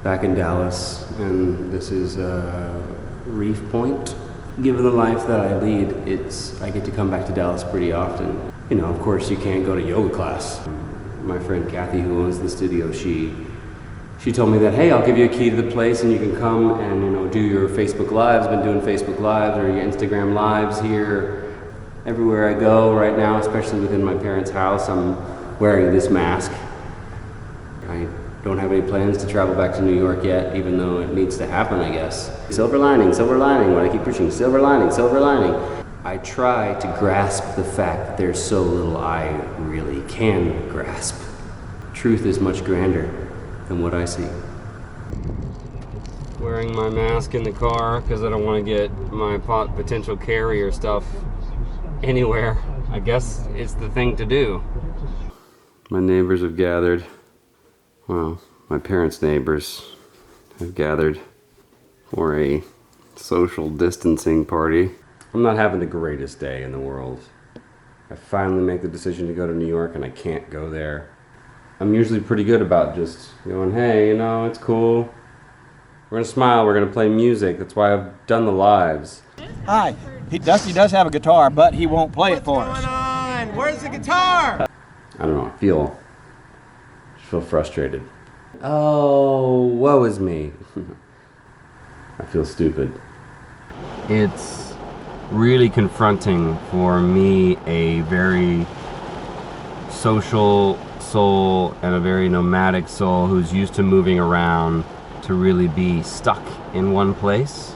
back in Dallas, and this is Reef Point. Given the life that I lead, I get to come back to Dallas pretty often. You know, of course, you can't go to yoga class. My friend Kathy, who owns the studio, she told me that, hey, I'll give you a key to the place and you can come and, you know, do your Facebook Lives. Been doing Facebook Lives or your Instagram Lives here. Everywhere I go right now, especially within my parents' house, I'm wearing this mask. I don't have any plans to travel back to New York yet, even though it needs to happen, I guess. Silver lining, what I keep preaching, silver lining, silver lining. I try to grasp the fact that there's so little I really can grasp. Truth is much grander than what I see. Wearing my mask in the car because I don't want to get my potential carrier stuff anywhere. I guess it's the thing to do. My neighbors have gathered. Well, my parents' neighbors have gathered for a social distancing party. I'm not having the greatest day in the world. I finally make the decision to go to New York and I can't go there. I'm usually pretty good about just going, hey, you know, it's cool. We're gonna smile, we're gonna play music. That's why I've done the lives. Hi, Dusty does have a guitar, but he won't play it for us. What's going on? Where's the guitar? I don't know, I feel frustrated. Oh, woe is me. I feel stupid. It's really confronting for me, a very social soul and a very nomadic soul who's used to moving around, to really be stuck in one place.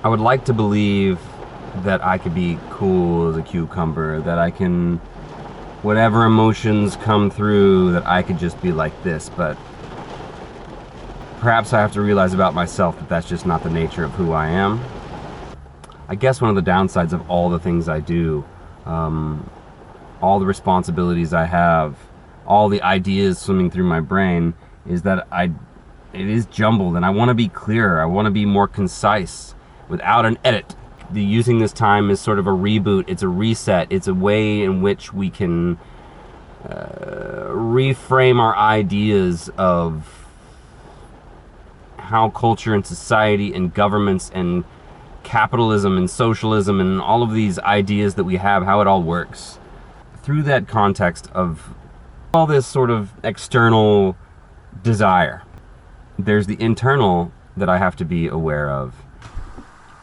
I would like to believe that I could be cool as a cucumber, that I can, whatever emotions come through, that I could just be like this, but perhaps I have to realize about myself that that's just not the nature of who I am. I guess one of the downsides of all the things I do, all the responsibilities I have, all the ideas swimming through my brain, is that it is jumbled, and I want to be clearer. I want to be more concise without an edit. Using this time is sort of a reboot. It's a reset. It's a way in which we can reframe our ideas of how culture and society and governments and capitalism and socialism and all of these ideas that we have, how it all works. Through that context of all this sort of external desire, there's the internal that I have to be aware of.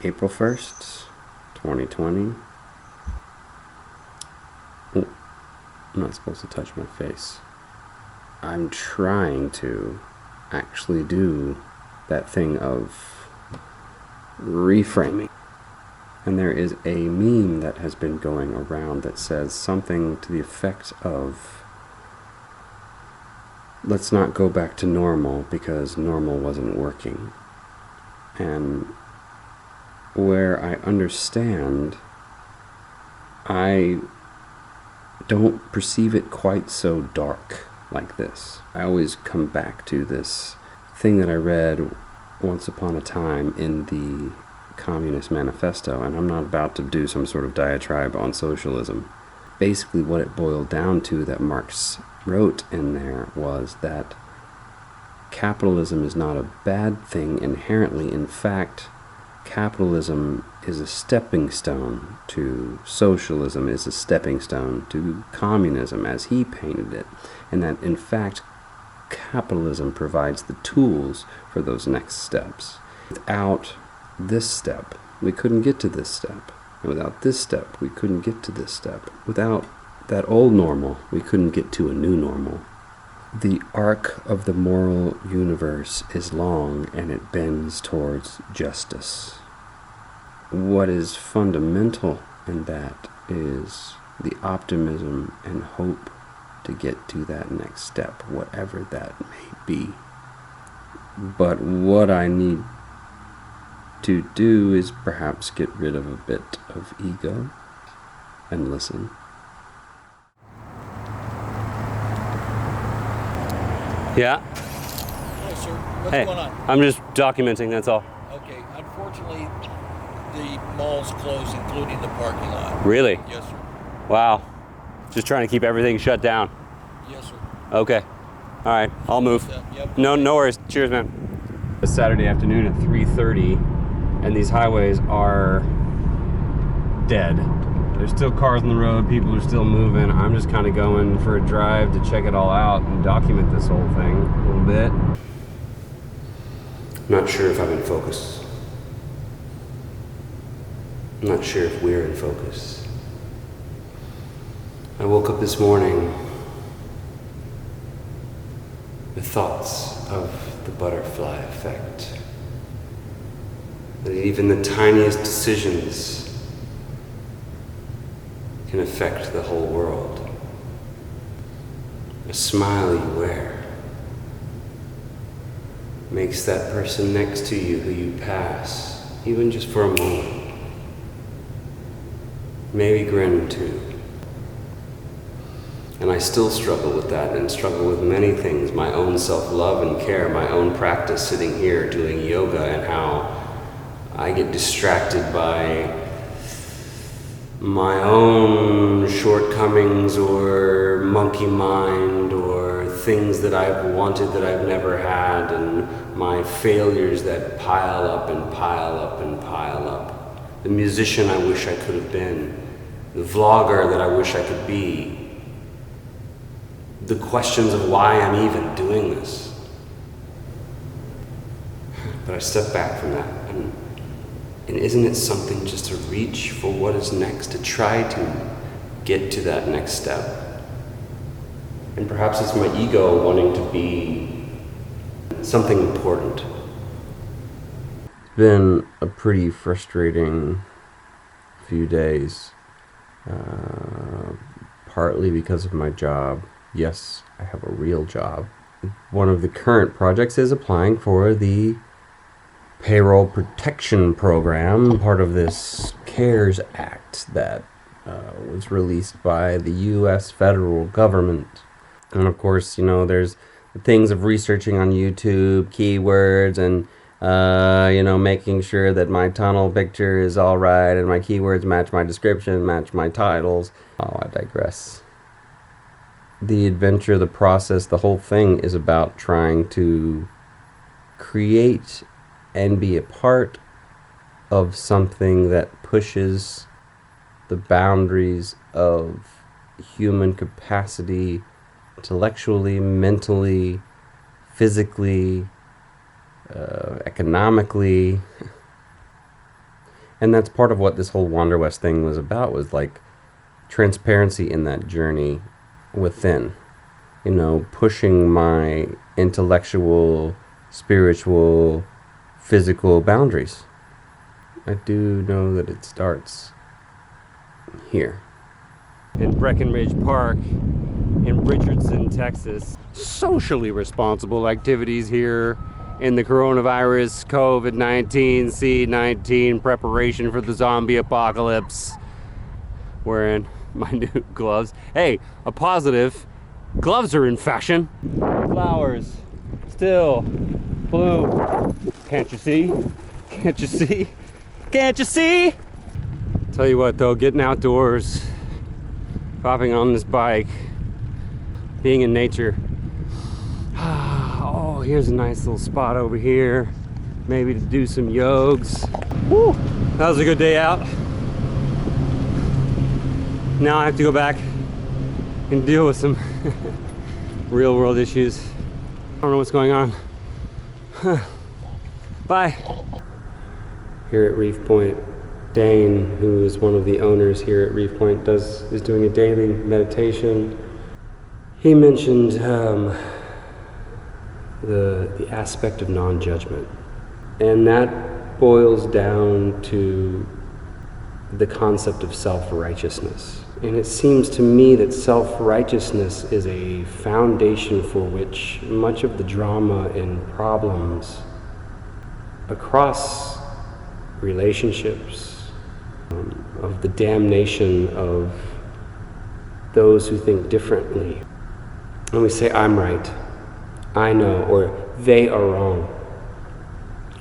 April 1st, 2020. Oh, I'm not supposed to touch my face. I'm trying to actually do that thing of reframing. And there is a meme that has been going around that says something to the effect of, let's not go back to normal because normal wasn't working. And where I understand, I don't perceive it quite so dark like this. I always come back to this thing that I read once upon a time in the Communist Manifesto, and I'm not about to do some sort of diatribe on socialism. Basically what it boiled down to, that Marx wrote in there, was that capitalism is not a bad thing inherently. In fact, capitalism is a stepping stone to socialism, is a stepping stone to communism as he painted it, and that in fact capitalism provides the tools for those next steps. Without this step, we couldn't get to this step, and without this step, we couldn't get to this step. Without that old normal, we couldn't get to a new normal. The arc of the moral universe is long, and it bends towards justice. What is fundamental in that is the optimism and hope to get to that next step, whatever that may be. But what I need to do is perhaps get rid of a bit of ego and listen. Yeah? Hi, sir. What's Hey, going on? I'm just documenting, that's all. Okay, unfortunately, the mall's closed, including the parking lot. Really? Yes, sir. Wow. Just trying to keep everything shut down. Yes, sir. Okay. All right, I'll move. Yep. No worries. Cheers, man. It's Saturday afternoon at 3:30, and these highways are dead. There's still cars on the road, people are still moving. I'm just kind of going for a drive to check it all out and document this whole thing a little bit. I'm not sure if I'm in focus. I'm not sure if we're in focus. I woke up this morning with thoughts of the butterfly effect. That even the tiniest decisions can affect the whole world. A smile you wear makes that person next to you who you pass, even just for a moment, maybe grin too. And I still struggle with that and struggle with many things, my own self-love and care, my own practice sitting here doing yoga, and how I get distracted by my own shortcomings or monkey mind or things that I've wanted that I've never had, and my failures that pile up and pile up and pile up. The musician I wish I could have been, the vlogger that I wish I could be, the questions of why I'm even doing this. But I step back from that, and isn't it something just to reach for what is next, to try to get to that next step? And perhaps it's my ego wanting to be something important. It's been a pretty frustrating few days, partly because of my job. Yes, I have a real job. One of the current projects is applying for the payroll protection program, part of this CARES Act that was released by the U.S. federal government. And of course, you know, there's the things of researching on YouTube, keywords, and making sure that my tunnel picture is all right and my keywords match my description, match my titles. Oh, I digress. The adventure, the process, the whole thing is about trying to create and be a part of something that pushes the boundaries of human capacity, intellectually, mentally, physically, economically. And that's part of what this whole Wanderwest thing was about, was like transparency in that journey within. You know, pushing my intellectual, spiritual, physical boundaries. I do know that it starts here. In Breckenridge Park in Richardson, Texas. Socially responsible activities here in the coronavirus, COVID-19, C-19 preparation for the zombie apocalypse. Wearing my new gloves. Hey, a positive. Gloves are in fashion. Flowers still bloom. Can't you see? Can't you see? Can't you see? Tell you what though, getting outdoors, hopping on this bike, being in nature. Oh, here's a nice little spot over here. Maybe to do some yogs. Woo, that was a good day out. Now I have to go back and deal with some real world issues. I don't know what's going on. Bye. Here at Reef Point, Dane, who is one of the owners here at Reef Point, is doing a daily meditation. He mentioned the aspect of non-judgment, and that boils down to the concept of self-righteousness. And it seems to me that self-righteousness is a foundation for which much of the drama and problems across relationships, of the damnation of those who think differently. And we say, I'm right, I know, or they are wrong,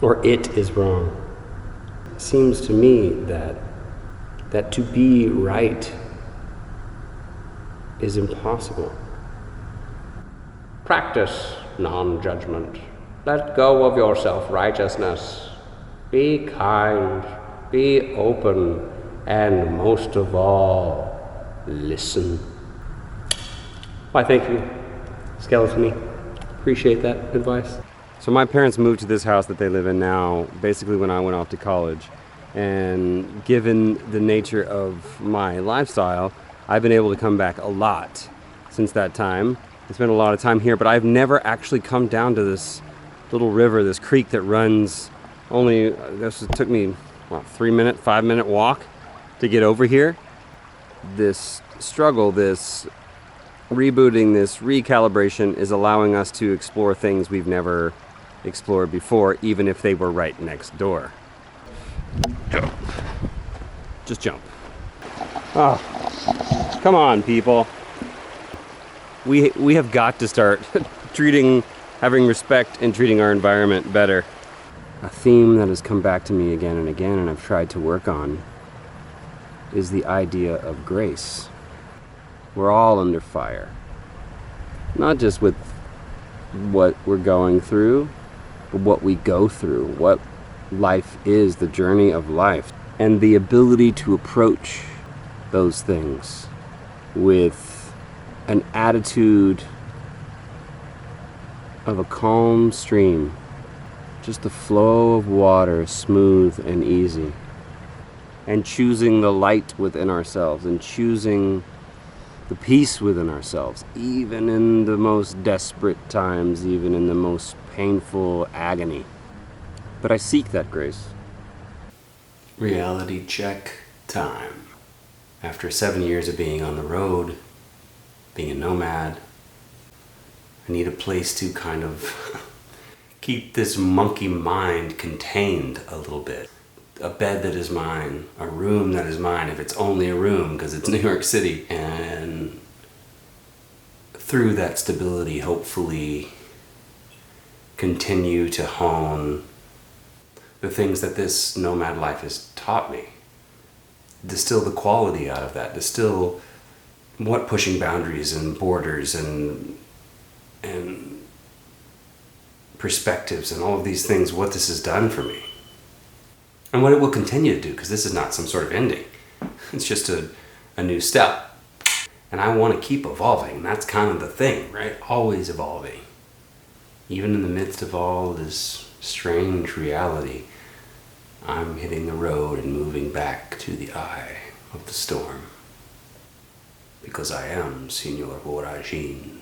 or it is wrong. It seems to me that to be right is impossible. Practice non-judgment. Let go of your self-righteousness. Be kind, be open, and most of all, listen. Why, thank you, Skeletony. Appreciate that advice. So my parents moved to this house that they live in now basically when I went off to college. And given the nature of my lifestyle, I've been able to come back a lot since that time. I spent a lot of time here, but I've never actually come down to this little river, this creek that runs only, this took me, 5-minute walk to get over here. This struggle, this rebooting, this recalibration is allowing us to explore things we've never explored before, even if they were right next door. Jump. Just jump. Oh, come on, people. We have got to start having respect and treating our environment better. A theme that has come back to me again and again, and I've tried to work on, is the idea of grace. We're all under fire. Not just with what we're going through, but what we go through, what life is, the journey of life, and the ability to approach those things with an attitude of a calm stream, just the flow of water, smooth and easy, and choosing the light within ourselves and choosing the peace within ourselves, even in the most desperate times, even in the most painful agony. But I seek that grace. Reality check time. After 7 years of being on the road, being a nomad, I need a place to kind of keep this monkey mind contained a little bit. A bed that is mine, a room that is mine, if it's only a room because it's New York City. And through that stability, hopefully continue to hone the things that this nomad life has taught me. Distill the quality out of that, distill what pushing boundaries and borders and perspectives and all of these things, what this has done for me. And what it will continue to do, because this is not some sort of ending. It's just a new step. And I want to keep evolving, and that's kind of the thing, right? Always evolving. Even in the midst of all this strange reality, I'm hitting the road and moving back to the eye of the storm. Because I am Signor Voragine.